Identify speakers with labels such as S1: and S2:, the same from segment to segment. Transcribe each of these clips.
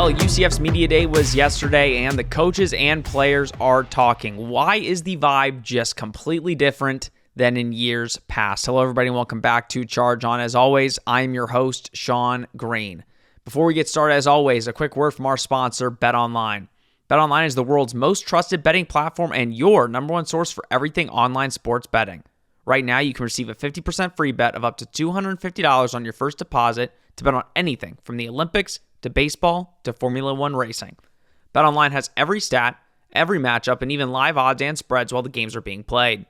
S1: Well, UCF's Media Day was yesterday, and the coaches and players are talking. Why is the vibe just completely different than in years past? Hello, everybody, and welcome back to Charge On. As always, I'm your host, Sean Green. Before we get started, as always, a quick word from our sponsor, BetOnline. BetOnline is the world's most trusted betting platform and your number one source for everything online sports betting. Right now, you can receive a 50% free bet of up to $250 on your first deposit to bet on anything from the Olympics to baseball to Formula One racing. BetOnline has every stat, every matchup, and even live odds and spreads while the games are being played.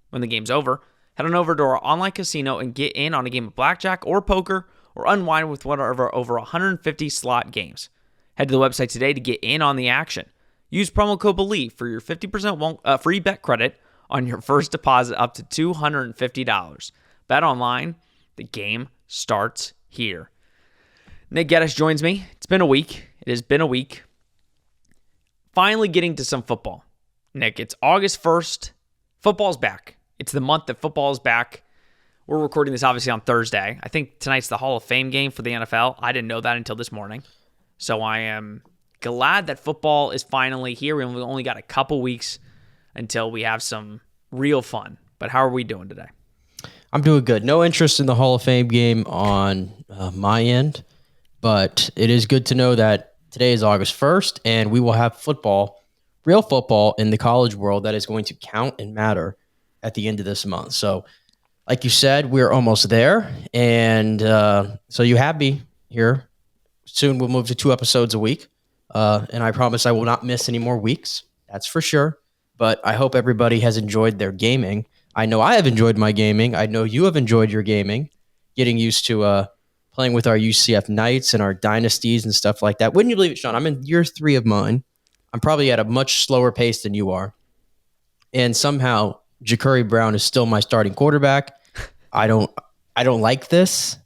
S1: When the game's over, head on over to our online casino and get in on a game of blackjack or poker or unwind with one of our over 150 slot games. Head to the website today to get in on the action. Use promo code BELIEVE for your 50% free bet credit on your first deposit up to $250. BetOnline, the game starts here. Nick Geddes joins me. It's been a week. It has been a week. Finally getting to some football. Nick, it's August 1st. Football's back. It's the month that football is back. We're recording this obviously on Thursday. I think tonight's the Hall of Fame game for the NFL. I didn't know that until this morning. So I am glad that football is finally here. We've only got a couple weeks until we have some real fun. But how are we doing today?
S2: I'm doing good. No interest in the Hall of Fame game on my end. But it is good to know that today is August 1st, and we will have football, real football in the college world that is going to count and matter at the end of this month. So, like you said, we're almost there, and so you have me here. Soon we'll move to 2 episodes a week, and I promise I will not miss any more weeks. That's for sure. But I hope everybody has enjoyed their gaming. I know I have enjoyed my gaming. I know you have enjoyed your gaming, getting used to playing with our UCF Knights and our dynasties and stuff like that. Wouldn't you believe it, Sean? I'm in year 3 of mine. I'm probably at a much slower pace than you are. And somehow Ja'Cory Brown is still my starting quarterback. I don't like this.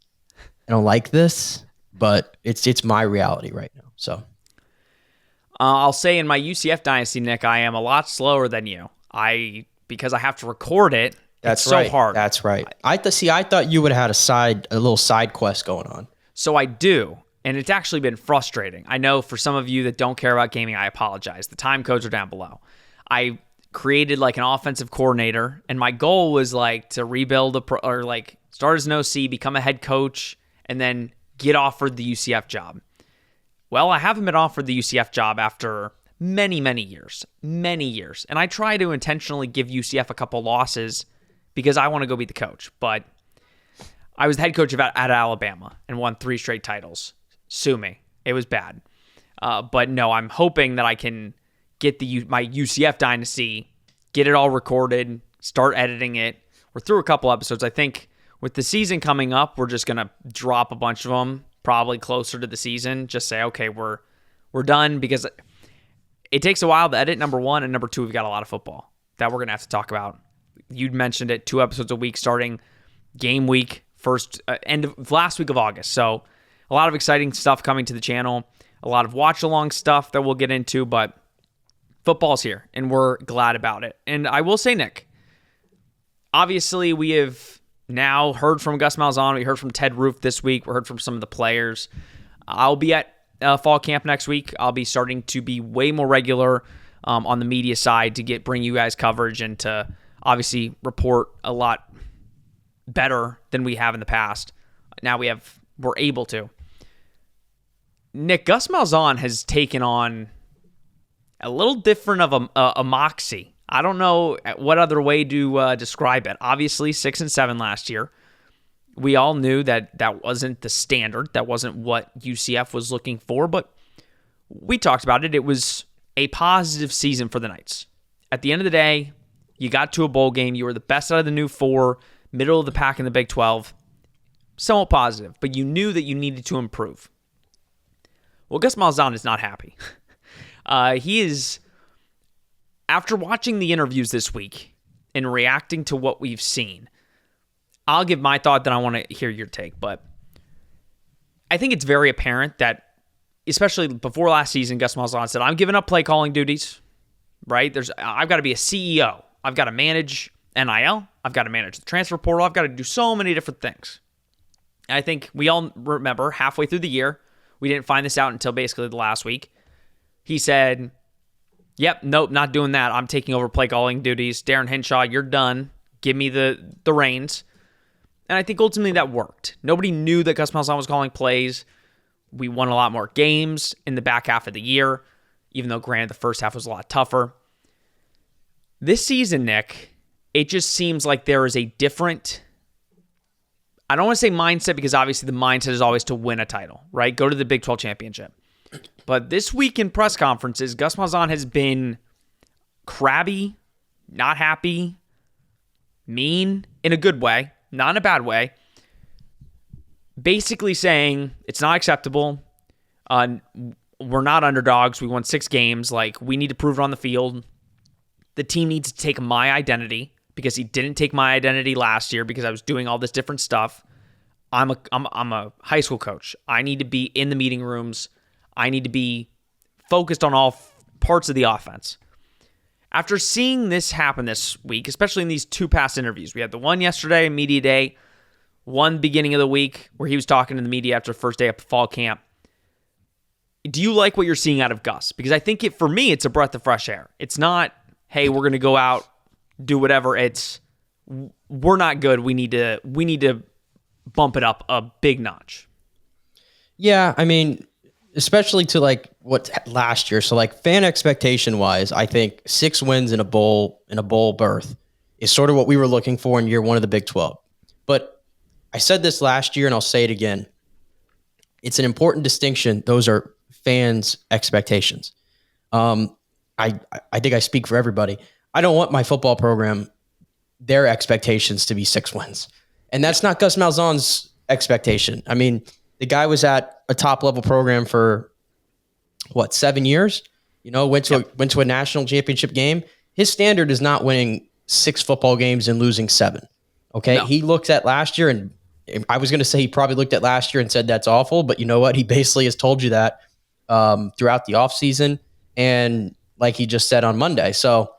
S2: I don't like this, but it's my reality right now. So
S1: I'll say in my UCF dynasty, Nick, I am a lot slower than you. Because I have to record it.
S2: That's
S1: it's
S2: right.
S1: So hard.
S2: That's right. I thought you would have had a little side quest going on.
S1: So I do, and it's actually been frustrating. I know for some of you that don't care about gaming, I apologize. The time codes are down below. I created like an offensive coordinator, and my goal was like to rebuild start as an OC, become a head coach, and then get offered the UCF job. Well, I haven't been offered the UCF job after many years. And I try to intentionally give UCF a couple losses because I want to go be the coach. But I was the head coach at Alabama and won 3 straight titles. Sue me. It was bad. But no, I'm hoping that I can get my UCF dynasty, get it all recorded, start editing it. We're through a couple episodes. I think with the season coming up, we're just going to drop a bunch of them, probably closer to the season. Just say, okay, we're done, because it takes a while to edit, number 1, and number 2, we've got a lot of football that we're going to have to talk about. You'd mentioned it, 2 episodes a week starting game week, end of last week of August. So a lot of exciting stuff coming to the channel, a lot of watch-along stuff that we'll get into, but football's here, and we're glad about it. And I will say, Nick, obviously we have now heard from Gus Malzahn. We heard from Ted Roof this week. We heard from some of the players. I'll be at fall camp next week. I'll be starting to be way more regular on the media side to bring you guys coverage and to obviously report a lot better than we have in the past. Now we're able to. Nick, Gus Malzahn has taken on a little different of a moxie. I don't know what other way to describe it. Obviously, 6-7 last year. We all knew that wasn't the standard. That wasn't what UCF was looking for, but we talked about it. It was a positive season for the Knights. At the end of the day, you got to a bowl game. You were the best out of the new 4, middle of the pack in the Big 12. Somewhat positive, but you knew that you needed to improve. Well, Gus Malzahn is not happy. He is, after watching the interviews this week and reacting to what we've seen, I'll give my thought, then I want to hear your take. But I think it's very apparent that, especially before last season, Gus Malzahn said, I'm giving up play calling duties, right? I've got to be a CEO. I've got to manage NIL. I've got to manage the transfer portal. I've got to do so many different things. And I think we all remember halfway through the year, We didn't find this out until basically the last week. He said, yep, nope, not doing that. I'm taking over play calling duties. Darren Henshaw, you're done. Give me the reins. And I think ultimately that worked. Nobody knew that Gus Malzahn was calling plays. We won a lot more games in the back half of the year, even though, granted, the first half was a lot tougher. This season, Nick, it just seems like there is a different, I don't want to say mindset, because obviously the mindset is always to win a title, right? Go to the Big 12 championship. But this week in press conferences, Gus Malzahn has been crabby, not happy, mean in a good way, not in a bad way. Basically saying it's not acceptable. We're not underdogs. We won 6 games. Like, we need to prove it on the field. The team needs to take my identity, because he didn't take my identity last year because I was doing all this different stuff. I'm a high school coach. I need to be in the meeting rooms. I need to be focused on all parts of the offense. After seeing this happen this week, especially in these 2 past interviews, we had the one yesterday, media day, one beginning of the week where he was talking to the media after the first day of fall camp. Do you like what you're seeing out of Gus? Because I think for me, it's a breath of fresh air. It's not, hey, we're going to go out, do whatever. It's, we're not good. We need to bump it up a big notch.
S2: Yeah, I mean, especially to like what last year. So like fan expectation wise, I think 6 wins in a bowl berth is sort of what we were looking for in year 1 of the Big 12. But I said this last year and I'll say it again. It's an important distinction. Those are fans' expectations. I think I speak for everybody. I don't want my football program, their expectations to be 6 wins. And that's not Gus Malzahn's expectation. I mean, the guy was at a top-level program for, 7 years? Went to a national championship game. His standard is not winning 6 football games and losing 7. Okay? No. He looked at last year, and I was going to say he probably looked at last year and said that's awful, but you know what? He basically has told you that throughout the offseason, and like he just said on Monday. So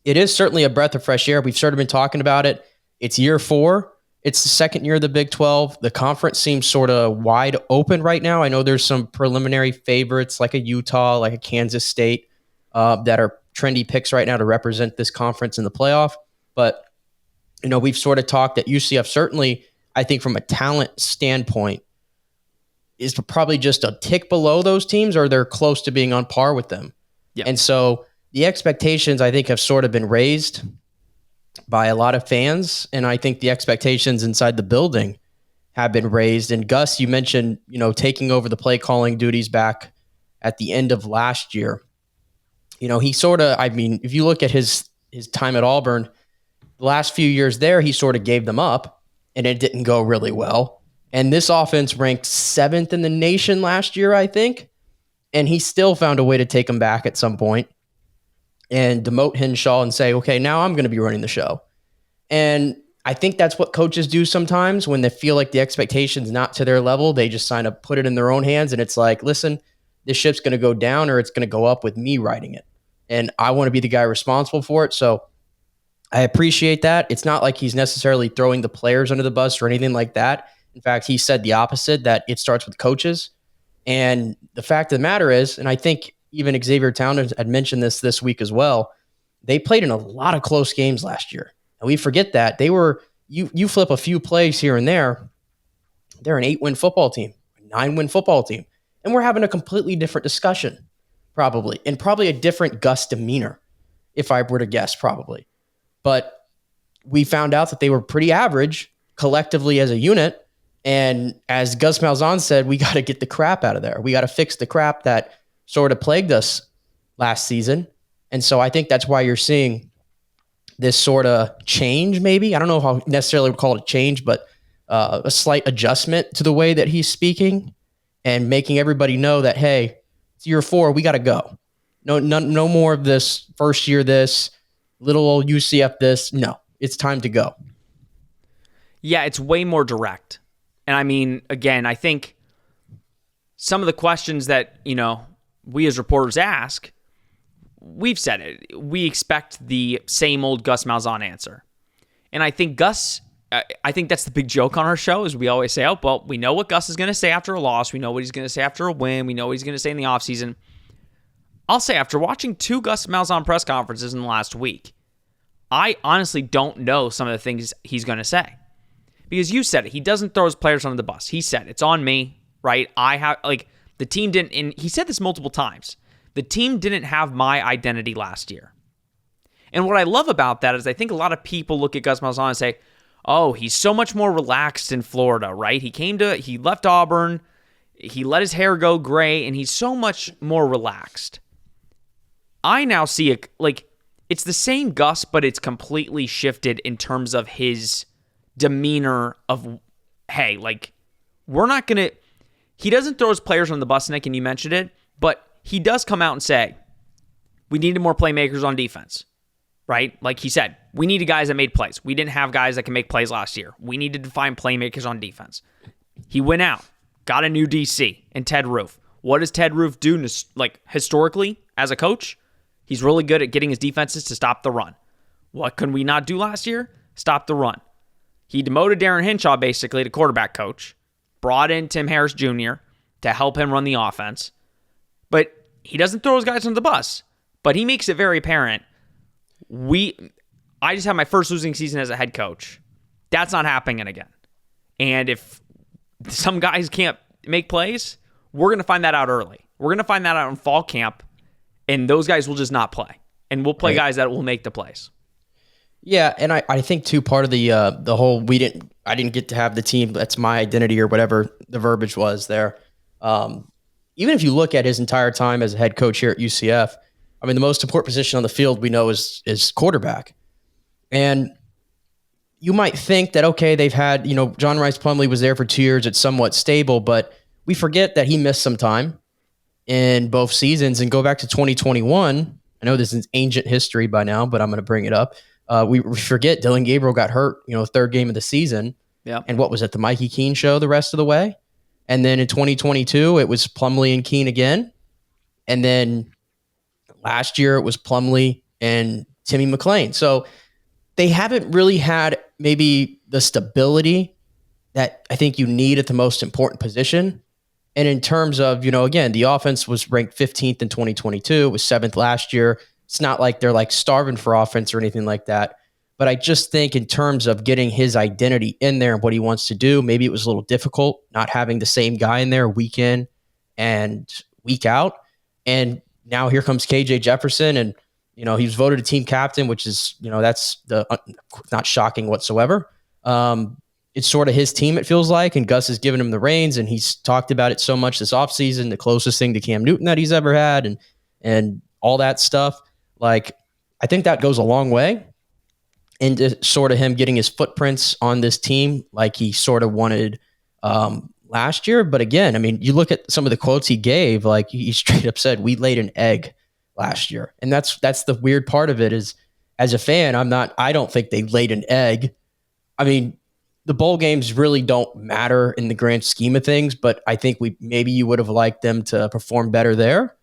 S2: it is certainly a breath of fresh air. We've sort of been talking about it. It's year 4. It's the second year of the Big 12. The conference seems sort of wide open right now. I know there's some preliminary favorites like a Utah, like a Kansas State that are trendy picks right now to represent this conference in the playoff. But, we've sort of talked that UCF certainly, I think from a talent standpoint, is probably just a tick below those teams, or they're close to being on par with them. Yep. And so the expectations, I think, have sort of been raised by a lot of fans, and I think the expectations inside the building have been raised. And Gus, you mentioned, taking over the play calling duties back at the end of last year. He sort of, if you look at his time at Auburn, the last few years there, he sort of gave them up, and it didn't go really well. And this offense ranked 7th in the nation last year, I think, and he still found a way to take them back at some point and demote Henshaw and say, okay, now I'm going to be running the show. And I think that's what coaches do sometimes when they feel like the expectation's not to their level. They just sign up, put it in their own hands, and it's like, listen, this ship's going to go down or it's going to go up with me riding it. And I want to be the guy responsible for it. So I appreciate that. It's not like he's necessarily throwing the players under the bus or anything like that. In fact, he said the opposite, that it starts with coaches. And the fact of the matter is, and I think even Xavier Townsend had mentioned this week as well, they played in a lot of close games last year. And we forget that. They were, you flip a few plays here and there, they're an 8-win football team, a 9-win football team. And we're having a completely different discussion, probably, and probably a different Gus demeanor, if I were to guess, probably. But we found out that they were pretty average collectively as a unit. And as Gus Malzahn said, we got to get the crap out of there. We got to fix the crap that sort of plagued us last season. And so I think that's why you're seeing this sort of change, maybe. I don't know if I'll necessarily call it a change, but a slight adjustment to the way that he's speaking and making everybody know that, hey, it's year 4, we got to go. No more of this first year this, little old UCF this. No, it's time to go.
S1: Yeah, it's way more direct. And I mean, again, I think some of the questions that, we as reporters ask, we've said it. We expect the same old Gus Malzahn answer. And I think Gus I think that's the big joke on our show is we always say, oh, well, we know what Gus is going to say after a loss. We know what he's going to say after a win. We know what he's going to say in the offseason. I'll say after watching 2 Gus Malzahn press conferences in the last week, I honestly don't know some of the things he's going to say. Because you said it. He doesn't throw his players under the bus. He said, it's on me, right? The team didn't, and he said this multiple times, the team didn't have my identity last year. And what I love about that is I think a lot of people look at Gus Malzahn and say, oh, he's so much more relaxed in Florida, right? He left Auburn, he let his hair go gray, and he's so much more relaxed. I now see it's the same Gus, but it's completely shifted in terms of his demeanor of, hey, we're not going to, he doesn't throw his players on the bus, Nick, and you mentioned it, but he does come out and say, we needed more playmakers on defense. Right? Like he said, we needed guys that made plays. We didn't have guys that can make plays last year. We needed to find playmakers on defense. He went out, got a new DC and Ted Roof. What does Ted Roof do historically as a coach? He's really good at getting his defenses to stop the run. What could we not do last year? Stop the run. He demoted Darren Hinshaw basically to quarterback coach, brought in Tim Harris Jr. to help him run the offense. But he doesn't throw his guys under the bus. But he makes it very apparent I just had my first losing season as a head coach. That's not happening again. And if some guys can't make plays, we're going to find that out early. We're going to find that out in fall camp, and those guys will just not play. And we'll play guys that will make the plays.
S2: Yeah, and I think too, part of the whole I didn't get to have the team, that's my identity or whatever the verbiage was there. Even if you look at his entire time as a head coach here at UCF, I mean, the most important position on the field we know is quarterback. And you might think that, okay, they've had, John Rice Plumlee was there for 2 years. It's somewhat stable, but we forget that he missed some time in both seasons. And go back to 2021. I know this is ancient history by now, but I'm going to bring it up. We forget Dylan Gabriel got hurt, third game of the season.
S1: Yep.
S2: And what was it, the Mikey Keene show the rest of the way? And then in 2022, it was Plumlee and Keene again. And then last year, it was Plumlee and Timmy McClain. So they haven't really had maybe the stability that I think you need at the most important position. And in terms of, again, the offense was ranked 15th in 2022. It was 7th last year. It's not like they're starving for offense or anything like that. But I just think in terms of getting his identity in there and what he wants to do, maybe it was a little difficult not having the same guy in there week in and week out. And now here comes KJ Jefferson, and he was voted a team captain, which is that's not shocking whatsoever. It's sort of his team, it feels like, and Gus has given him the reins, and he's talked about it so much this offseason, the closest thing to Cam Newton that he's ever had, and all that stuff. I think that goes a long way into sort of him getting his footprints on this team, like he sort of wanted last year. But again, I mean, you look at some of the quotes he gave, he straight up said, we laid an egg last year. And that's the weird part of it is, as a fan, I don't think they laid an egg. I mean, the bowl games really don't matter in the grand scheme of things, but I think maybe you would have liked them to perform better there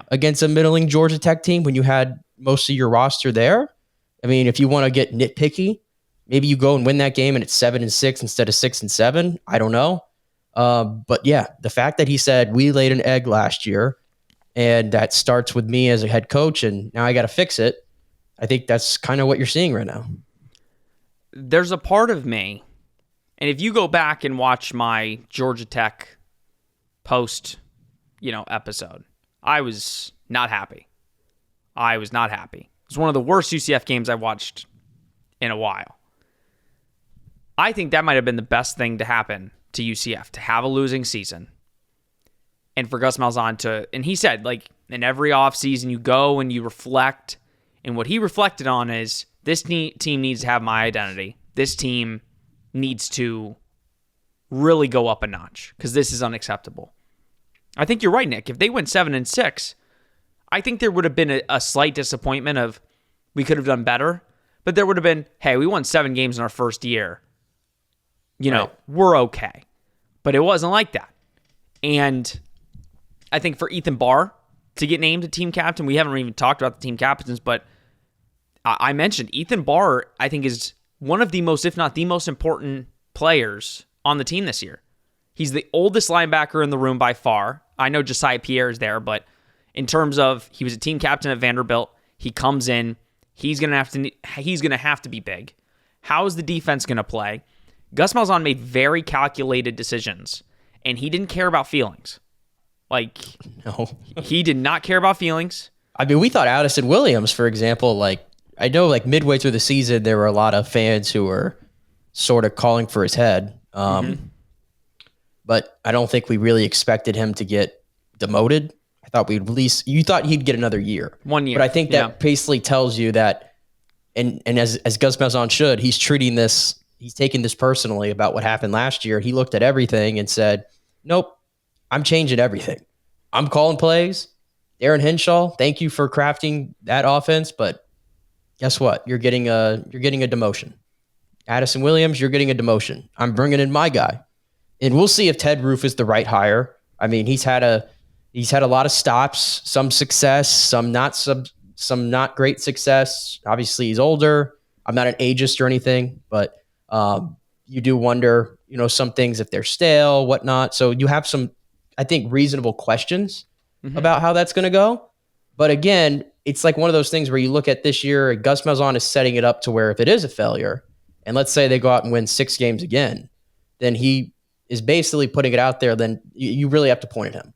S2: against a middling Georgia Tech team when you had most of your roster there. I mean, if you want to get nitpicky, maybe you go and win that game and it's 7-6 instead of 6-7. I don't know. But yeah, the fact that he said we laid an egg last year and that starts with me as a head coach and now I got to fix it. I think that's kind of what you're seeing right now.
S1: There's a part of me, and if you go back and watch my Georgia Tech post, episode, I was not happy. It was one of the worst UCF games I've watched in a while. I think that might have been the best thing to happen to UCF, to have a losing season. And for Gus Malzahn and he said, in every offseason you go and you reflect, and what he reflected on is this team needs to have my identity. This team needs to really go up a notch because this is unacceptable. I think you're right, Nick. If they went 7-6, I think there would have been a slight disappointment of we could have done better, but there would have been, hey, we won 7 games in our first year.
S2: Right.
S1: We're okay. But it wasn't like that. And I think for Ethan Barr to get named a team captain, we haven't even talked about the team captains, but I mentioned Ethan Barr, I think, is one of the most, if not the most important players on the team this year. He's the oldest linebacker in the room by far. I know Josiah Pierre is there, but in terms of he was a team captain at Vanderbilt, he comes in, he's gonna have to be big. How is the defense gonna play? Gus Malzahn made very calculated decisions, and he didn't care about feelings. Like,
S2: No.
S1: he did not care about feelings.
S2: I mean, we thought Addison Williams, for example, I know midway through the season, there were a lot of fans who were sort of calling for his head. But I don't think we really expected him to get demoted. I thought you thought he'd get another year.
S1: 1 year.
S2: But I think that basically tells you that, and as Gus Malzahn should, he's taking this personally about what happened last year. He looked at everything and said, nope, I'm changing everything. I'm calling plays. Darren Henshaw, thank you for crafting that offense, but guess what? You're getting a demotion. Addison Williams, you're getting a demotion. I'm bringing in my guy. And we'll see if Ted Roof is the right hire. I mean, he's had a lot of stops, some success, some not great success. Obviously, he's older. I'm not an ageist or anything, but you do wonder, some things if they're stale, whatnot. So you have some, I think, reasonable questions about how that's going to go. But again, it's like one of those things where you look at this year, Gus Malzahn is setting it up to where if it is a failure, and let's say they go out and win 6 games again, then he is basically putting it out there, then you really have to point at him.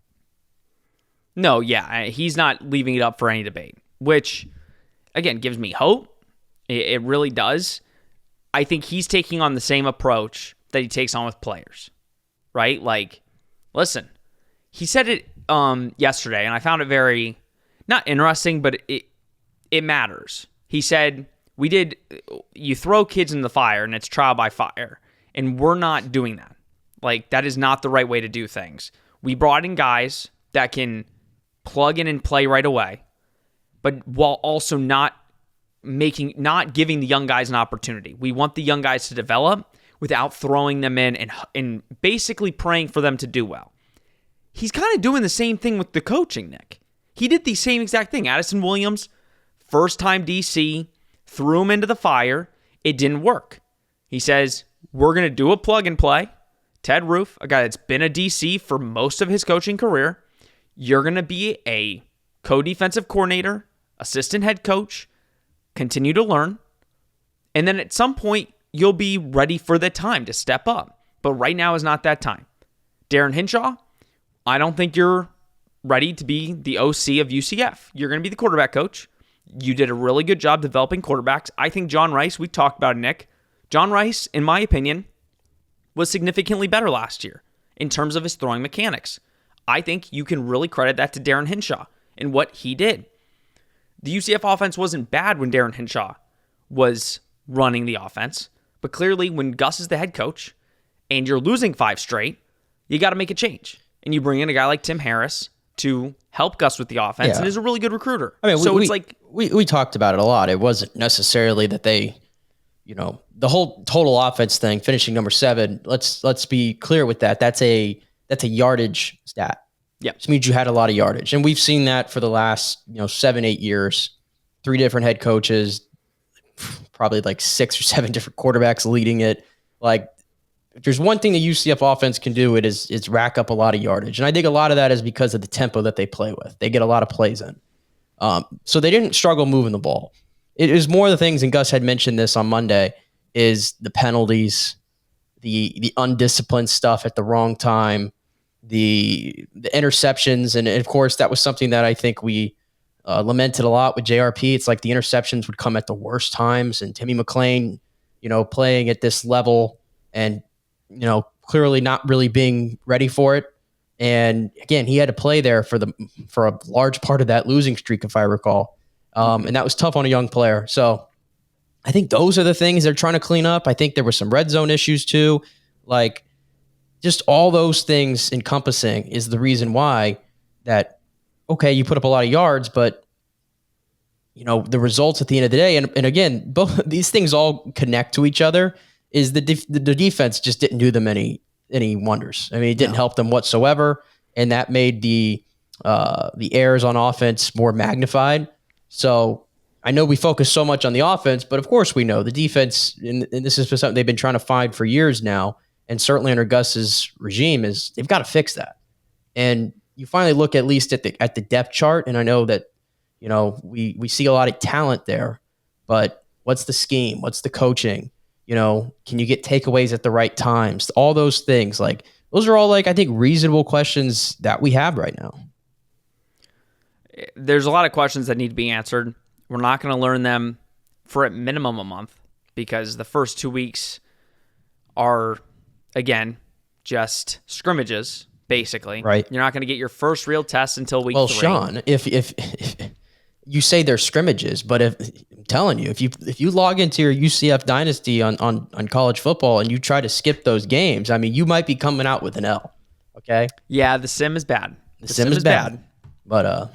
S1: No, yeah, he's not leaving it up for any debate, which, again, gives me hope. It really does. I think he's taking on the same approach that he takes on with players, right? Like, listen, he said it yesterday, and I found it very, not interesting, but it matters. He said, you throw kids in the fire, and it's trial by fire, and we're not doing that. Like, that is not the right way to do things. We brought in guys that can plug in and play right away, but while also not giving the young guys an opportunity. We want the young guys to develop without throwing them in and basically praying for them to do well. He's kind of doing the same thing with the coaching, Nick. He did the same exact thing. Addison Williams, first-time DC, threw him into the fire. It didn't work. He says, we're going to do a plug and play. Ted Roof, a guy that's been a DC for most of his coaching career, you're going to be a co-defensive coordinator, assistant head coach, continue to learn, and then at some point, you'll be ready for the time to step up. But right now is not that time. Darren Henshaw, I don't think you're ready to be the OC of UCF. You're going to be the quarterback coach. You did a really good job developing quarterbacks. I think John Rice, we talked about it, Nick. John Rice, in my opinion, was significantly better last year in terms of his throwing mechanics. I think you can really credit that to Darren Henshaw and what he did. The UCF offense wasn't bad when Darren Henshaw was running the offense, but clearly when Gus is the head coach and you're losing 5 straight, you got to make a change. And you bring in a guy like Tim Harris to help Gus with the offense and is a really good recruiter.
S2: I mean,
S1: so
S2: we talked about it a lot. It wasn't necessarily that they, the whole total offense thing, finishing number 7. Let's be clear with that. That's a yardage stat.
S1: Yeah,
S2: which means you had a lot of yardage, and we've seen that for the last 7-8 years. 3 different head coaches, probably like 6 or 7 different quarterbacks leading it. Like, if there's one thing the UCF offense can do, it's rack up a lot of yardage, and I think a lot of that is because of the tempo that they play with. They get a lot of plays in, so they didn't struggle moving the ball. It is more the things, and Gus had mentioned this on Monday, is the penalties, the undisciplined stuff at the wrong time, the interceptions, and of course that was something that I think we lamented a lot with JRP. It's like the interceptions would come at the worst times, and Timmy McClain, playing at this level and clearly not really being ready for it. And again, he had to play there for a large part of that losing streak, if I recall, and that was tough on a young player. So I think those are the things they're trying to clean up. I think there were some red zone issues too, like. Just all those things encompassing is the reason why that, okay, you put up a lot of yards, but, the results at the end of the day, and again, both these things all connect to each other, is the defense just didn't do them any wonders. I mean, it didn't help them whatsoever, and that made the errors on offense more magnified. So I know we focus so much on the offense, but of course we know the defense, and this is something they've been trying to find for years now, and certainly under Gus's regime, is they've got to fix that. And you finally look at least at the depth chart, and I know that we see a lot of talent there, but what's the scheme? What's the coaching? Can you get takeaways at the right times? All those things, like those are all like I think reasonable questions that we have right now.
S1: There's a lot of questions that need to be answered. We're not going to learn them for at minimum a month because the first 2 weeks are, again, just scrimmages, basically.
S2: Right.
S1: You're not going to get your first real test until week 3.
S2: Well, Sean, if you say they're scrimmages, but I'm telling you, if you log into your UCF dynasty on college football and you try to skip those games, I mean, you might be coming out with an L. Okay.
S1: Yeah, the sim is bad.
S2: The sim is bad. But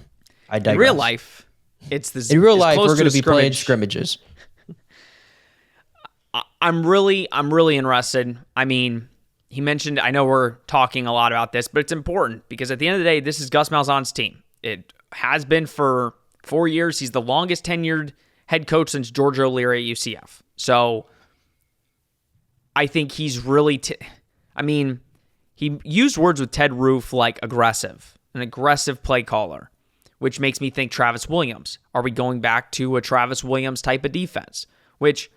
S2: I digress.
S1: In real life,
S2: in real life we're going to be playing scrimmages.
S1: I'm really interested. I mean, he mentioned, I know we're talking a lot about this, but it's important because at the end of the day, this is Gus Malzahn's team. It has been for 4 years. He's the longest tenured head coach since George O'Leary at UCF. So I think he's really, he used words with Ted Roof like aggressive, an aggressive play caller, which makes me think Travis Williams. Are we going back to a Travis Williams type of defense? Which,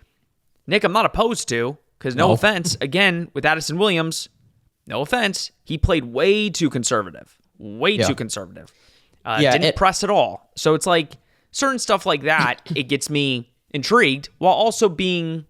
S1: Nick, I'm not opposed to, because no offense, again, with Addison Williams, no offense, he played way too conservative. Too conservative. Didn't press at all. So it's like certain stuff like that, it gets me intrigued while also being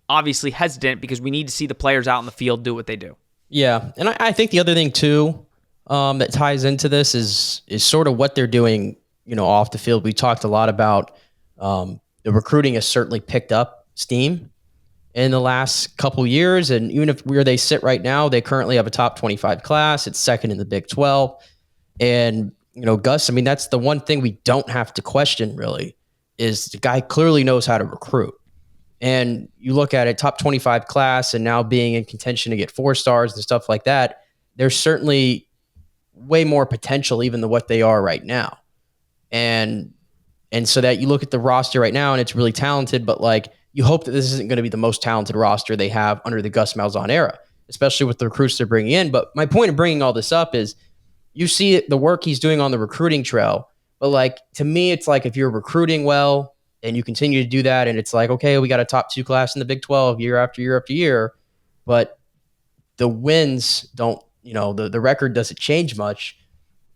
S1: obviously hesitant because we need to see the players out in the field do what they do. Yeah,
S2: and I think the other thing too that ties into this is sort of what they're doing, off the field. We talked a lot about the recruiting has certainly picked up steam in the last couple years, and even if where they sit right now, they currently have a top 25 class. It's second in the Big 12, and Gus, I mean, that's the one thing we don't have to question really is the guy clearly knows how to recruit. And you look at it, top 25 class, and now being in contention to get 4 stars and stuff like that, there's certainly way more potential even than what they are right now. And so that you look at the roster right now and it's really talented, but like you hope that this isn't going to be the most talented roster they have under the Gus Malzahn era, especially with the recruits they're bringing in. But my point of bringing all this up is you see the work he's doing on the recruiting trail, but like to me, it's like if you're recruiting well and you continue to do that and it's like, okay, we got a top 2 class in the Big 12 year after year after year, but the wins don't, the record doesn't change much.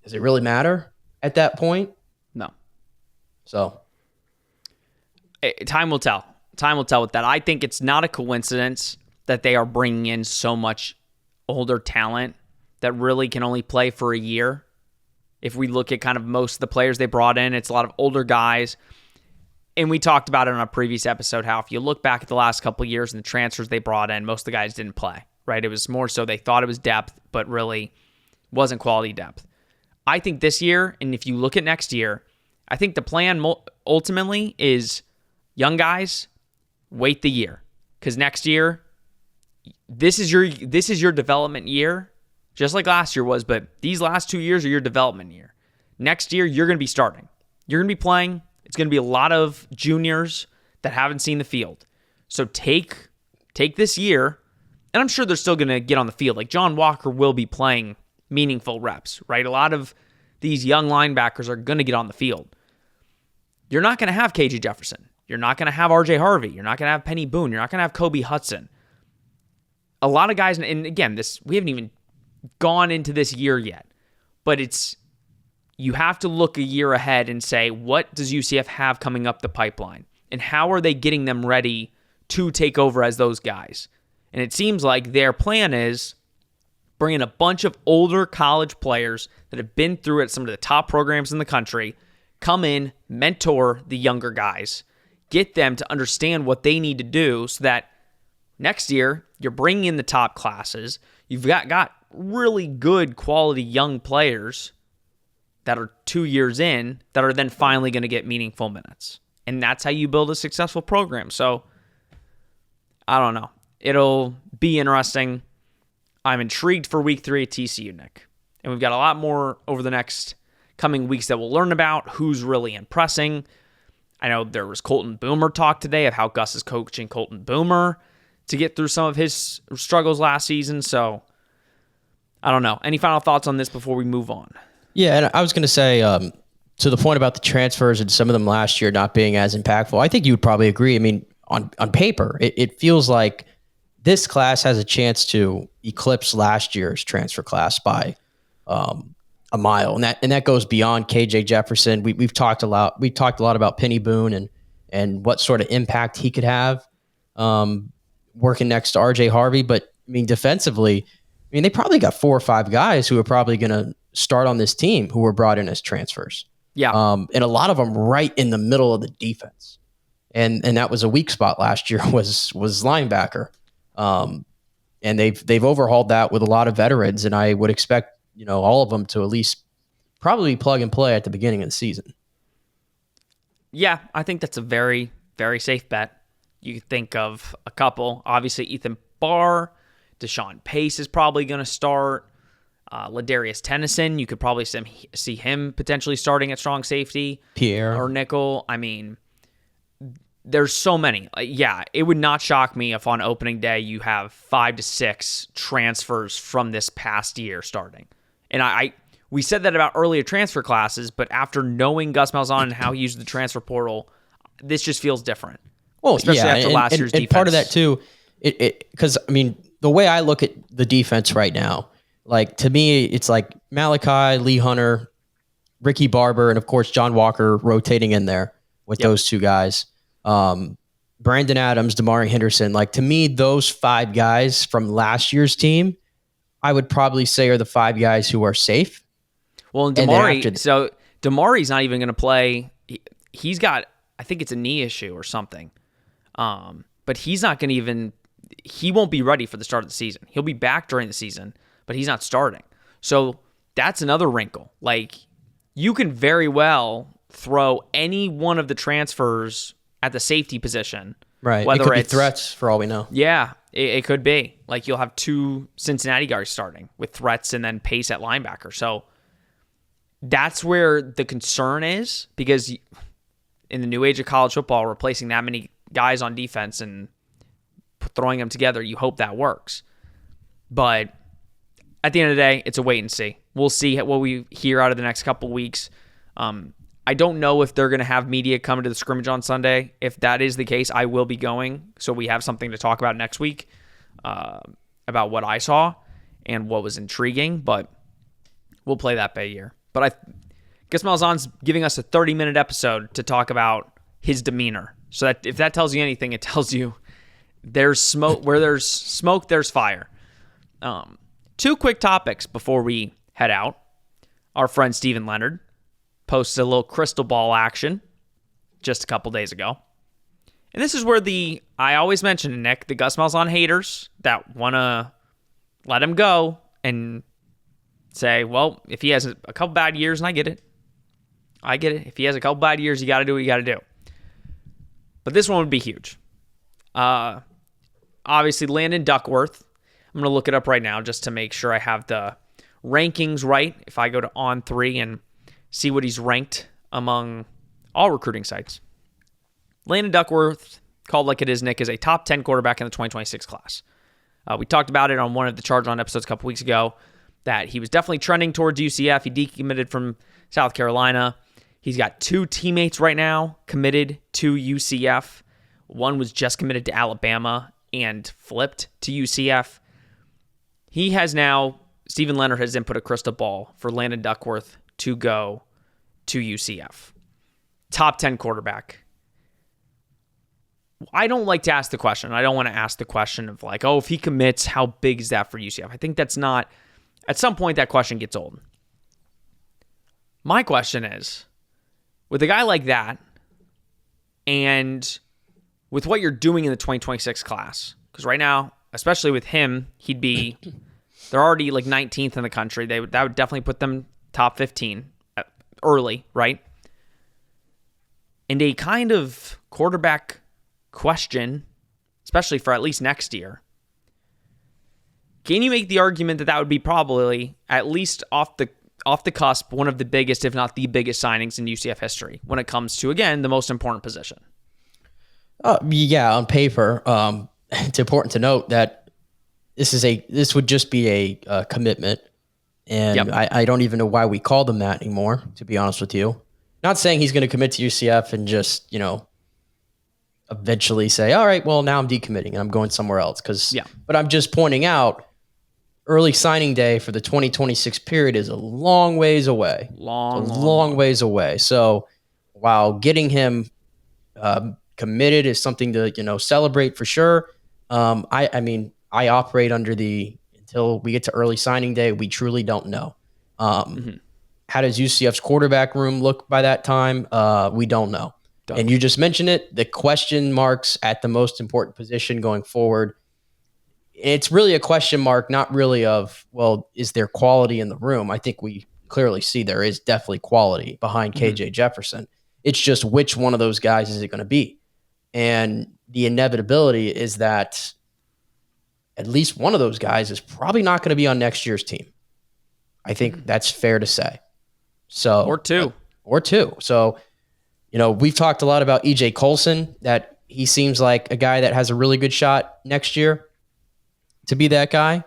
S2: Does it really matter at that point?
S1: No.
S2: So
S1: time will tell. Time will tell with that. I think it's not a coincidence that they are bringing in so much older talent that really can only play for a year. If we look at kind of most of the players they brought in, it's a lot of older guys. And we talked about it on a previous episode, how if you look back at the last couple of years and the transfers they brought in, most of the guys didn't play, right? It was more so they thought it was depth, but really wasn't quality depth. I think this year, and if you look at next year, I think the plan ultimately is young guys, wait the year. Because next year, this is your development year, just like last year was, but these last 2 years are your development year. Next year, you're going to be starting. You're going to be playing. It's going to be a lot of juniors that haven't seen the field. So take this year, and I'm sure they're still going to get on the field. Like John Walker will be playing meaningful reps, right? A lot of these young linebackers are going to get on the field. You're not going to have KJ Jefferson. You're not going to have RJ Harvey. You're not going to have Penny Boone. You're not going to have Kobe Hudson. A lot of guys, and again, we haven't even gone into this year yet, but you have to look a year ahead and say, what does UCF have coming up the pipeline? And how are they getting them ready to take over as those guys? And it seems like their plan is bring in a bunch of older college players that have been through at some of the top programs in the country, come in, mentor the younger guys, get them to understand what they need to do so that next year you're bringing in the top classes. You've got really good quality young players that are 2 years in that are then finally going to get meaningful minutes. And that's how you build a successful program. So, I don't know. It'll be interesting. I'm intrigued for week 3 at TCU, Nick. And we've got a lot more over the next coming weeks that we'll learn about who's really impressing. I know there was Colton Boomer talk today of how Gus is coaching Colton Boomer to get through some of his struggles last season. So I don't know. Any final thoughts on this before we move on?
S2: Yeah, and I was going to say, to the point about the transfers and some of them last year not being as impactful, I think you would probably agree. I mean, on paper, it feels like this class has a chance to eclipse last year's transfer class by a mile, and that goes beyond KJ Jefferson. We've talked a lot. We talked a lot about Penny Boone and what sort of impact he could have working next to RJ Harvey. But I mean, defensively, they probably got 4 or 5 guys who are probably going to start on this team who were brought in as transfers.
S1: Yeah,
S2: and a lot of them right in the middle of the defense, and that was a weak spot last year was linebacker. And they've overhauled that with a lot of veterans, and I would expect all of them to at least probably plug and play at the beginning of the season.
S1: Yeah, I think that's a very, very safe bet. You think of a couple. Obviously, Ethan Barr, Deshaun Pace is probably going to start. Ladarius Tennyson, you could probably see him potentially starting at strong safety.
S2: Pierre.
S1: Or nickel. I mean, there's so many. Yeah, it would not shock me if on opening day you have 5 to 6 transfers from this past year starting. And we said that about earlier transfer classes, but after knowing Gus Malzahn and how he used the transfer portal, this just feels different.
S2: Well,
S1: especially
S2: yeah,
S1: after last year's defense.
S2: And part of that too, because the way I look at the defense right now, like to me, it's like Malachi, Lee Hunter, Ricky Barber, and of course John Walker rotating in there with those 2 guys. Brandon Adams, Damari Henderson. Like to me, those 5 guys from last year's team, I would probably say are the 5 guys who are safe.
S1: Well, and Damari's not even going to play. He's got, I think it's a knee issue or something. But he's not going to he won't be ready for the start of the season. He'll be back during the season, but he's not starting. So that's another wrinkle. Like you can very well throw any one of the transfers at the safety position.
S2: Right. Whether it could be threats for all we know.
S1: Yeah, it could be. Like you'll have 2 Cincinnati guys starting with threats and then Pace at linebacker. So that's where the concern is, because in the new age of college football, replacing that many guys on defense and throwing them together, you hope that works. But at the end of the day, it's a wait and see. We'll see what we hear out of the next couple weeks. I don't know if they're going to have media come to the scrimmage on Sunday. If that is the case, I will be going, so we have something to talk about next week about what I saw and what was intriguing, but we'll play that by ear. But I guess Malzahn's giving us a 30-minute episode to talk about his demeanor. So that if that tells you anything, it tells you there's smoke. Where there's smoke, there's fire. 2 quick topics before we head out. Our friend Steven Leonard posted a little crystal ball action just a couple days ago. And this is where I always mention, Nick, the Gus Malzahn haters that want to let him go and say, well, if he has a couple bad years, and I get it. If he has a couple bad years, you got to do what you got to do. But this one would be huge. Obviously, Landon Duckworth. I'm going to look it up right now just to make sure I have the rankings right. If I go to On3 and see what he's ranked among all recruiting sites. Landon Duckworth, called like it is, Nick, is a top 10 quarterback in the 2026 class. We talked about it on one of the Charge On episodes a couple weeks ago, that he was definitely trending towards UCF. He decommitted from South Carolina. He's got 2 teammates right now committed to UCF. One was just committed to Alabama and flipped to UCF. He has now, Steven Leonard has input a crystal ball for Landon Duckworth to go to UCF. Top 10 quarterback. I don't like to ask the question. I don't want to ask the question of like, oh, if he commits, how big is that for UCF? I think that's not, at some point that question gets old. My question is, with a guy like that, and with what you're doing in the 2026 class, because right now, especially with him, they're already like 19th in the country. That would definitely put them top 15 early, right? And a kind of quarterback question, especially for at least next year. Can you make the argument that would be probably, at least off off the cusp, one of the biggest, if not the biggest signings in UCF history when it comes to, again, the most important position.
S2: Yeah, on paper, it's important to note that this would just be a commitment, and I don't even know why we call them that anymore, to be honest with you. Not saying he's going to commit to UCF and just, eventually say, all right, well, now I'm decommitting and I'm going somewhere else. But I'm just pointing out, early signing day for the 2026 period is a long ways away. Long ways away. So while getting him committed is something to, celebrate for sure, I operate under until we get to early signing day, we truly don't know. How does UCF's quarterback room look by that time? We don't know. And you just mentioned it, the question marks at the most important position going forward. It's really a question mark, not really of, well, is there quality in the room? I think we clearly see there is definitely quality behind KJ Jefferson. It's just which one of those guys is it going to be? And the inevitability is that at least one of those guys is probably not going to be on next year's team. I think that's fair to say.
S1: Or two.
S2: So, we've talked a lot about EJ Colson, that he seems like a guy that has a really good shot next year to be that guy.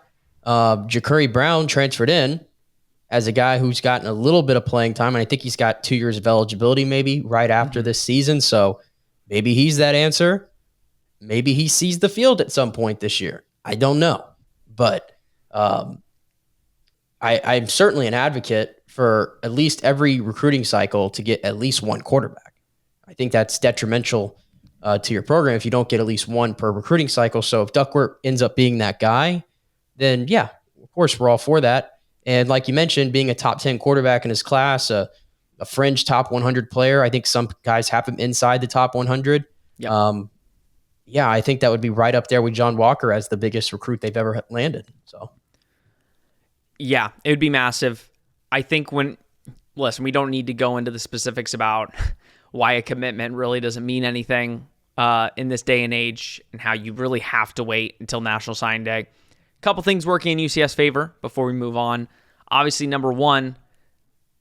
S2: Ja'Curry Brown transferred in as a guy who's gotten a little bit of playing time, and I think he's got 2 years of eligibility maybe right after this season. So maybe he's that answer. Maybe he sees the field at some point this year. I don't know. But I'm certainly an advocate for at least every recruiting cycle to get at least one quarterback. I think that's detrimental to your program if you don't get at least one per recruiting cycle. So if Duckworth ends up being that guy, then yeah, of course we're all for that. And like you mentioned, being a top 10 quarterback in his class, a fringe top 100 player, I think some guys have him inside the top 100. Yep. I think that would be right up there with John Walker as the biggest recruit they've ever landed. So
S1: yeah, it would be massive. I think we don't need to go into the specifics about why a commitment really doesn't mean anything in this day and age and how you really have to wait until National Signing Day. A couple things working in UCF's favor before we move on. Obviously, number one,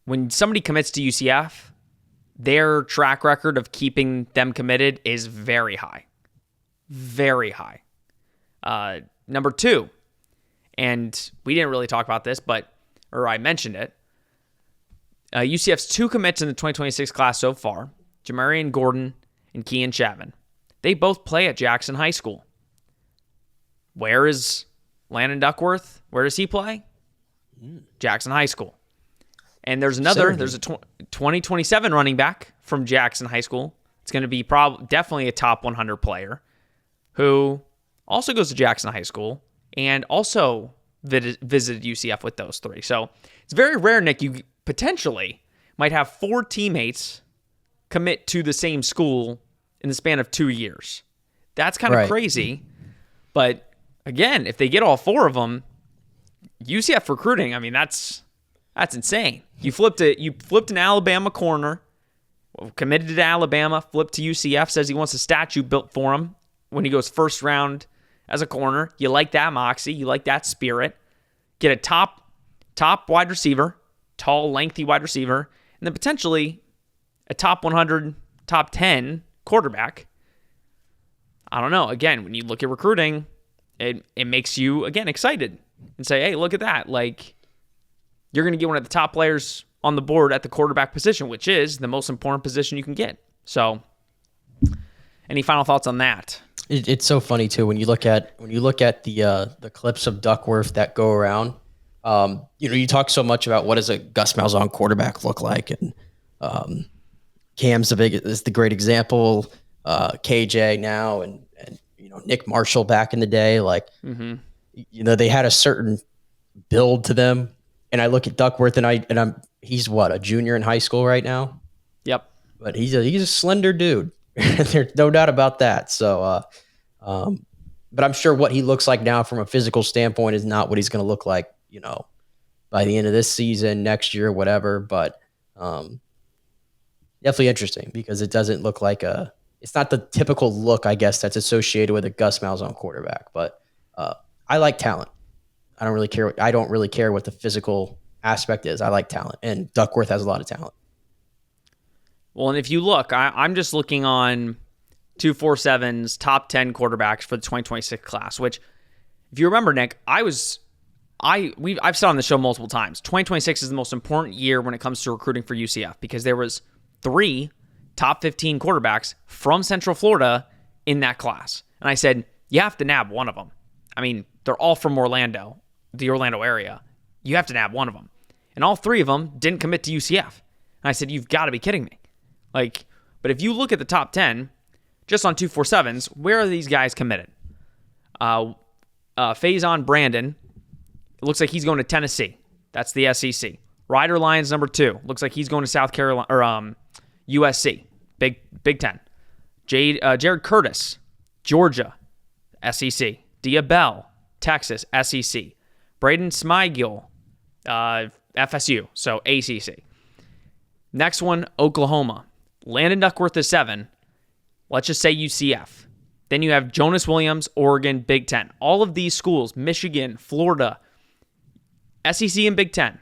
S1: when somebody commits to UCF, their track record of keeping them committed is very high. Very high. Number two, and we didn't really talk about this, or I mentioned it, UCF's 2 commits in the 2026 class so far, Jamarian Gordon and Kean Chapman. They both play at Jackson High School. Where is Landon Duckworth? Where does he play? Jackson High School. And there's a 2027 running back from Jackson High School. It's going to be definitely a top 100 player who also goes to Jackson High School and also visited UCF with those 3. So it's very rare, Nick, you potentially might have 4 teammates commit to the same school in the span of 2 years. That's kind of crazy. But again, if they get all 4 of them, UCF recruiting, I mean, that's insane. You flipped an Alabama corner, committed to Alabama, flipped to UCF, says he wants a statue built for him when he goes first round as a corner. You like that moxie. You like that spirit. Get a top wide receiver, tall, lengthy wide receiver, and then potentially a top 100, top 10 quarterback. I don't know. Again, when you look at recruiting, it makes you, again, excited and say, hey, look at that. Like, you're going to get one of the top players on the board at the quarterback position, which is the most important position you can get. So, any final thoughts on that?
S2: It's so funny too when you look at the clips of Duckworth that go around. You talk so much about what does a Gus Malzahn quarterback look like, and Cam's is the great example. KJ now, and Nick Marshall back in the day, they had a certain build to them. And I look at Duckworth, and he's a junior in high school right now.
S1: Yep.
S2: But he's a slender dude. There's no doubt about that. So, but I'm sure what he looks like now from a physical standpoint is not what he's going to look like, by the end of this season, next year, whatever. But definitely interesting because it doesn't look like it's not the typical look, I guess, that's associated with a Gus Malzahn quarterback. But I like talent. I don't really care what the physical aspect is. I like talent, and Duckworth has a lot of talent.
S1: Well, and if you look, I'm just looking on 247's top 10 quarterbacks for the 2026 class, which, if you remember, Nick, I've said on the show multiple times, 2026 is the most important year when it comes to recruiting for UCF because there was 3 top 15 quarterbacks from Central Florida in that class. And I said, you have to nab one of them. I mean, they're all from Orlando, the Orlando area. You have to nab one of them. And all 3 of them didn't commit to UCF. And I said, you've got to be kidding me. But if you look at the top 10, just on 247's, where are these guys committed? Faison Brandon, it looks like he's going to Tennessee. That's the SEC. Ryder Lyons, number 2. Looks like he's going to South Carolina or USC, Big Ten. Jared Curtis, Georgia, SEC. Dia Bell, Texas, SEC. Braden Smigel, FSU, so ACC. Next one, Oklahoma. Landon Duckworth is 7. Let's just say UCF. Then you have Jonas Williams, Oregon, Big Ten. All of these schools, Michigan, Florida, SEC, and Big Ten.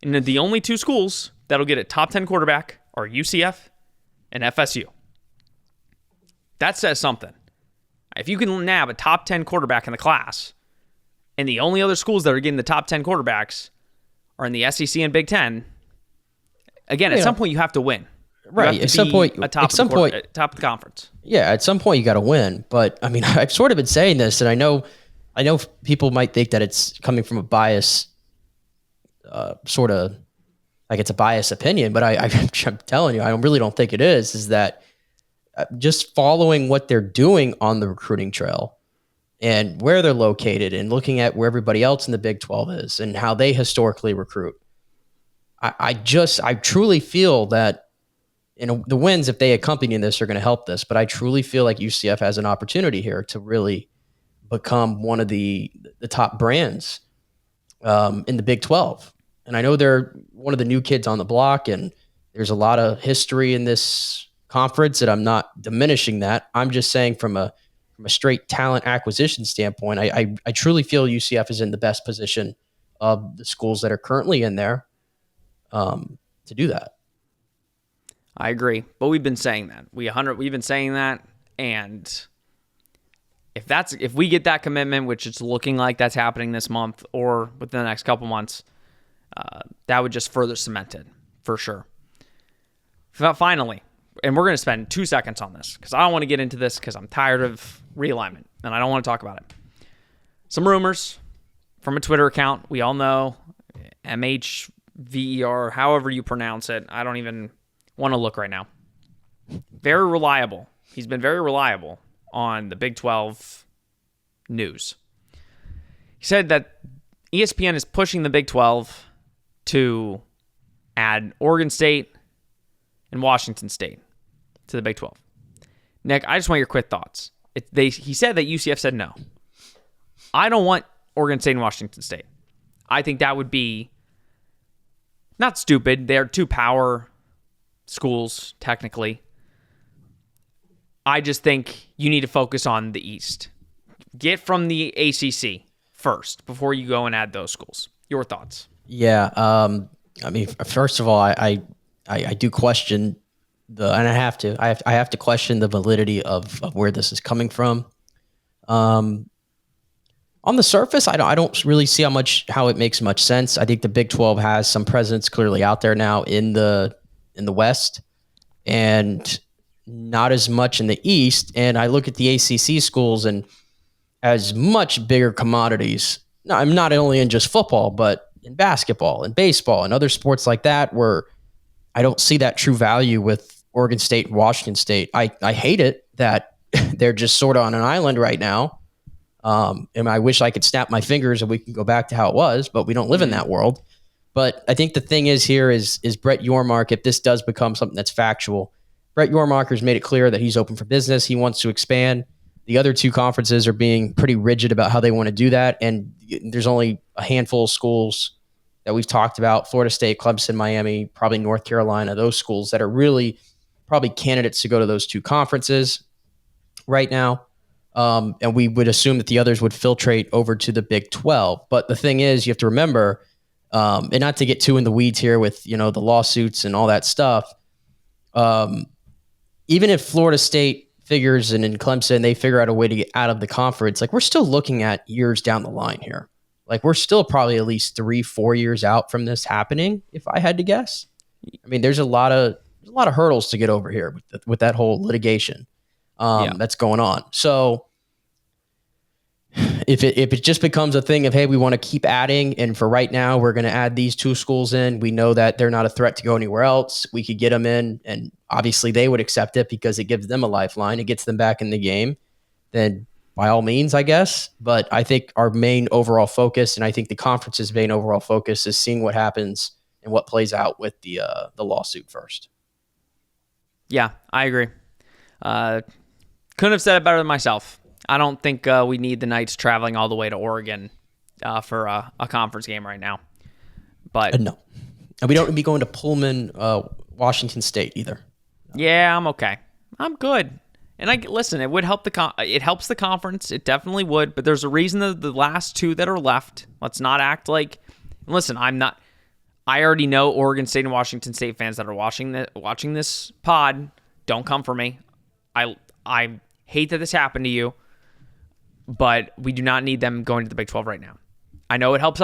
S1: And the only 2 schools that'll get a top 10 quarterback are UCF and FSU. That says something. If you can nab a top 10 quarterback in the class, and the only other schools that are getting the top 10 quarterbacks are in the SEC and Big Ten, again, at some point you have to win.
S2: Right. At some point,
S1: top of the conference.
S2: Yeah. At some point you got to win. But I mean, I've sort of been saying this, and I know people might think that it's coming from a bias, sort of like it's a biased opinion, but I'm telling you, I really don't think it is that just following what they're doing on the recruiting trail and where they're located and looking at where everybody else in the Big 12 is and how they historically recruit. I truly feel that, the wins, if they accompany this, are going to help this. But I truly feel like UCF has an opportunity here to really become one of the top brands in the Big 12. And I know they're one of the new kids on the block, and there's a lot of history in this conference, and I'm not diminishing that. I'm just saying from a straight talent acquisition standpoint, I truly feel UCF is in the best position of the schools that are currently in there to do that.
S1: I agree, but we've been saying that. We've been saying that, and if we get that commitment, which it's looking like that's happening this month or within the next couple months, that would just further cement it for sure. Finally, and we're going to spend 2 seconds on this because I don't want to get into this because I'm tired of realignment and I don't want to talk about it. Some rumors from a Twitter account. We all know MHVER, however you pronounce it. I don't even want to look right now. Very reliable. He's been very reliable on the Big 12 news. He said that ESPN is pushing the Big 12 to add Oregon State and Washington State to the Big 12. Nick, I just want your quick thoughts. He said that UCF said no. I don't want Oregon State and Washington State. I think that would be not stupid. They're 2 power schools, technically. I just think you need to focus on the East. Get from the ACC first before you go and add those schools. Your thoughts? Yeah.
S2: I mean, first of all, I do question and I have to question the validity of where this is coming from. On the surface, I don't really see how it makes much sense. I think the Big 12 has some presence clearly out there now in the West, and not as much in the East. And I look at the ACC schools and as much bigger commodities. I'm not only in just football, but in basketball and baseball and other sports like that, where I don't see that true value with Oregon State and Washington State. I hate it that they're just sort of on an island right now. And I wish I could snap my fingers and we can go back to how it was, but we don't live in that world. But I think the thing is Brett Yormark, if this does become something that's factual, Brett Yormarker's made it clear that he's open for business. He wants to expand. The other 2 conferences are being pretty rigid about how they want to do that. And there's only a handful of schools that we've talked about, Florida State, Clemson, Miami, probably North Carolina, those schools that are really probably candidates to go to those 2 conferences right now. And we would assume that the others would filtrate over to the Big 12. But the thing is, you have to remember, And not to get too in the weeds here with, the lawsuits and all that stuff. Even if Florida State figures and in Clemson, they figure out a way to get out of the conference, like we're still looking at years down the line here. Like we're still probably at least 3-4 years out from this happening, if I had to guess. I mean, there's a lot of hurdles to get over here with that whole litigation that's going on. So if it just becomes a thing of, hey, we want to keep adding, and for right now we're going to add these 2 schools in, we know that they're not a threat to go anywhere else, we could get them in, and obviously they would accept it because it gives them a lifeline, it gets them back in the game, then by all means, I guess. But I think our main overall focus, and I think the conference's main overall focus, is seeing what happens and what plays out with the lawsuit first.
S1: Yeah, I agree. Couldn't have said it better than myself. I don't think we need the Knights traveling all the way to Oregon for a conference game right now. But
S2: no, and we don't be going to Pullman, Washington State either.
S1: Yeah, I'm okay. I'm good. And listen, it would help it helps the conference. It definitely would. But there's a reason that the last 2 that are left. Let's not act like. Listen, I already know Oregon State and Washington State fans that are watching this pod. Don't come for me. I hate that this happened to you. But we do not need them going to the Big 12 right now. I know it helps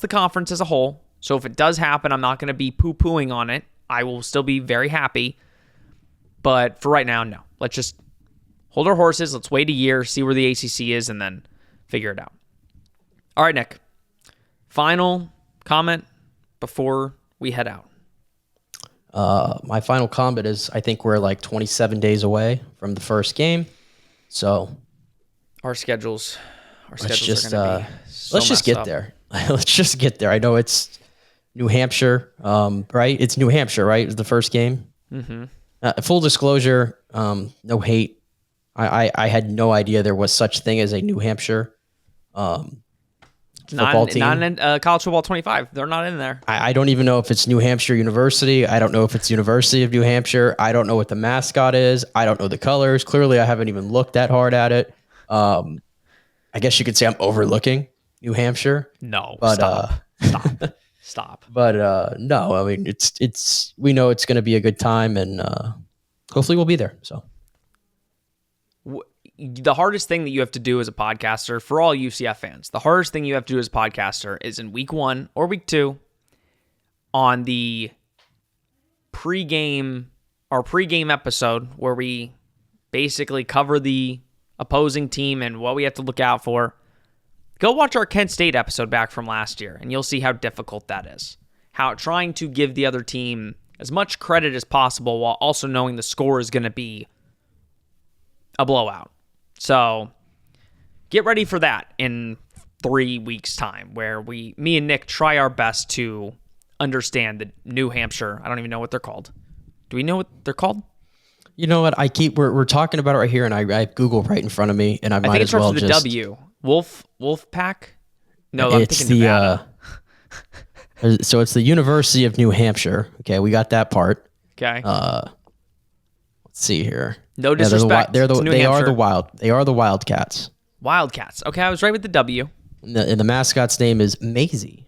S1: the conference as a whole. So if it does happen, I'm not going to be poo-pooing on it. I will still be very happy. But for right now, no. Let's just hold our horses. Let's wait a year, see where the ACC is, and then figure it out. All right, Nick. Final comment before we head out.
S2: My final comment is I think we're like 27 days away from the first game. So
S1: Our schedules are going to be so
S2: let's just get
S1: up.
S2: there. Let's just get there. I know it's New Hampshire, right? It's New Hampshire, right? It's the first game.
S1: Mm-hmm.
S2: Full disclosure, no hate. I had no idea there was such thing as a New Hampshire football team.
S1: Not in College Football 25. They're not in there.
S2: I don't even know if it's New Hampshire University. I don't know if it's University of New Hampshire. I don't know what the mascot is. I don't know the colors. Clearly, I haven't even looked that hard at it. I guess you could say I'm overlooking New Hampshire.
S1: No,
S2: but
S1: stop.
S2: But no, I mean it's we know it's going to be a good time, and hopefully we'll be there. So
S1: the hardest thing that you have to do as a podcaster, for all UCF fans, the hardest thing you have to do as a podcaster is in week 1 or week 2 on the pregame episode where we basically cover the opposing team and what we have to look out for. Go watch our Kent State episode back from last year, and you'll see how difficult that is. How trying to give the other team as much credit as possible while also knowing the score is going to be a blowout. So get ready for that in 3 weeks' time, where me and Nick try our best to understand the New Hampshire. I don't even know what they're called. Do we know what they're called?
S2: You know what? We're talking about it right here, and I have Google right in front of me, and I might as well just.
S1: I think it starts with the W. Wolf Pack? No, I'm thinking Nevada.
S2: So it's the University of New Hampshire. Okay, we got that part.
S1: Okay.
S2: Let's see here.
S1: No disrespect.
S2: They are the Wildcats.
S1: Wildcats. Okay, I was right with the W.
S2: And the mascot's name is Maisie.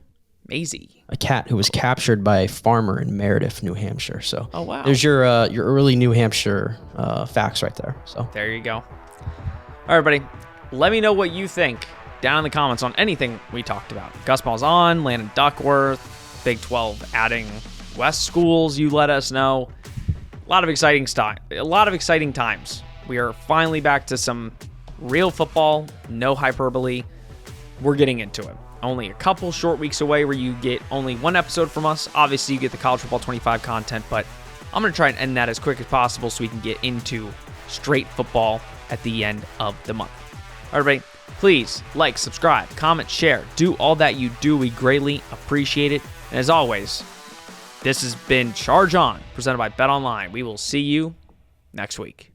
S1: Maisie.
S2: A cat who was captured by a farmer in Meredith, New Hampshire. So,
S1: oh wow,
S2: there's your early New Hampshire facts right there. So
S1: there you go. All right, everybody, let me know what you think down in the comments on anything we talked about. Gus Malzahn, Landon Duckworth, Big 12 adding West schools. You let us know. A lot of exciting times. We are finally back to some real football. No hyperbole. We're getting into it. Only a couple short weeks away where you get only one episode from us. Obviously, you get the College Football 25 content, but I'm going to try and end that as quick as possible so we can get into straight football at the end of the month. All right, everybody, please like, subscribe, comment, share. Do all that you do. We greatly appreciate it. And as always, this has been Charge On, presented by Bet Online. We will see you next week.